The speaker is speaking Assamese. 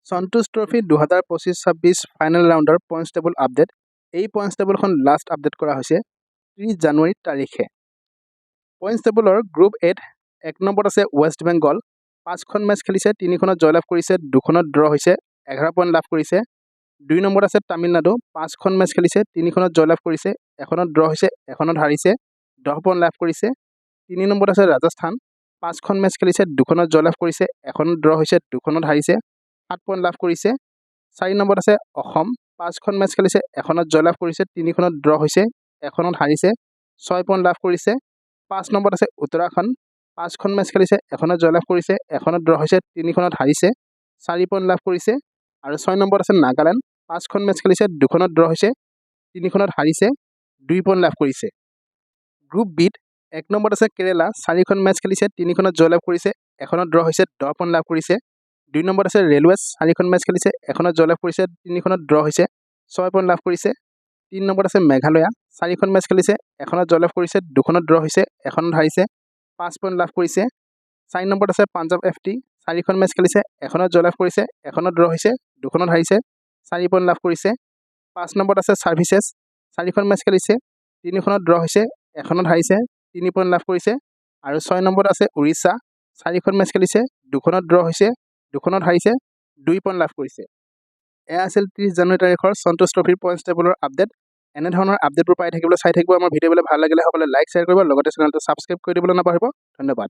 সন্তোষ ট্ৰফি 2025-26 ফাইনেল ৰাউণ্ডৰ পইণ্টছ টেবুল আপডেট। এই পইণ্টছ টেবুলখন লাষ্ট আপডেট কৰা হৈছে 30 জানুৱাৰী তাৰিখে। পইণ্টছ টেবুলৰ গ্ৰুপ এত 1 নম্বৰত আছে ৱেষ্ট বেংগল। 5খন মেচ খেলিছে, 3খনত জয়লাভ কৰিছে, 2খনত ড্ৰ হৈছে, 11 পইণ্ট লাভ কৰিছে। 2 নম্বৰত আছে তামিলনাডু। 5খন মেচ খেলিছে, 3খনত জয়লাভ কৰিছে, 1খনত ড্ৰ হৈছে, 1খনত হাৰিছে, 10 পইণ্ট লাভ কৰিছে। 3 নম্বৰত আছে ৰাজস্থান। 5খন মেচ খেলিছে, 2খনত জয়লাভ কৰিছে, 1খনত ড্ৰ হৈছে, 2খনত হাৰিছে, 7 পইণ্ট লাভ কৰিছে। 4 নম্বৰত আছে অসম। 5খন মেচ খেলিছে, 1খনত জয়লাভ কৰিছে, 3খনত ড্ৰ হৈছে, 1খনত হাৰিছে, 6 পইণ্ট লাভ কৰিছে। 5 নম্বৰত আছে উত্তৰাখণ্ড। 5খন মেচ খেলিছে, 1খনত জয়লাভ কৰিছে, 1খনত ড্ৰ হৈছে, 3খনত হাৰিছে, 4 পইণ্ট লাভ কৰিছে। আৰু 6 নম্বৰত আছে নাগালেণ্ড। 5খন মেচ খেলিছে, 2খনত ড্ৰ হৈছে, 3খনত হাৰিছে, 2 পইণ্ট লাভ কৰিছে। গ্ৰুপ বিত 1 নম্বৰত আছে কেৰেলা। 4খন মেচ খেলিছে, 3খনত জয়লাভ কৰিছে, 1খনত ড্ৰ হৈছে, 10 পইণ্ট লাভ কৰিছে। 2 নম্বৰত আছে ৰেলৱেজ। 4খন মেচ খেলিছে, 1খনত জয়লাভ কৰিছে, 3খনত ড্ৰ হৈছে, 6 পইণ্ট লাভ কৰিছে। 3 নম্বৰত আছে মেঘালয়া। 4খন মেচ খেলিছে, 1খনত জয়লাভ কৰিছে, 2খনত ড্ৰ হৈছে, 1খনত হাৰিছে, 5 পইণ্ট লাভ কৰিছে। 4 নম্বৰত আছে পাঞ্জাৱ এফটি। 4খন মেচ খেলিছে, 1খনত জয়লাভ কৰিছে, 1খনত ড্ৰ হৈছে, 2খনত হাৰিছে, 4 পইণ্ট লাভ কৰিছে। 5 নম্বৰত আছে ছাৰ্ভিচেছ। 4খন মেচ খেলিছে, 3খনত ড্ৰ হৈছে, 1খনত হাৰিছে, 3 পইণ্ট লাভ কৰিছে। আৰু 6 নম্বৰত আছে উৰিষ্যা। 4খন মেচ খেলিছে, 2খনত ড্ৰ হৈছে, 2খনত হাৰিছে, 2 পইণ্ট লাভ কৰিছে। এয়া আছিল 30 জানুৱাৰী তাৰিখৰ সন্তোষ ট্ৰফিৰ পইণ্টছ টেবুলৰ আপডেট। এনেধৰণৰ আপডেটবোৰ পাই থাকিবলৈ চাই থাকিব। আমাৰ ভিডিঅ'বিলাক ভাল লাগিলে সকলোৱে লাইক শ্বেয়াৰ কৰিব, লগতে চেনেলটো ছাবস্ক্ৰাইব কৰি দিবলৈ নাপাহৰিব। ধন্যবাদ।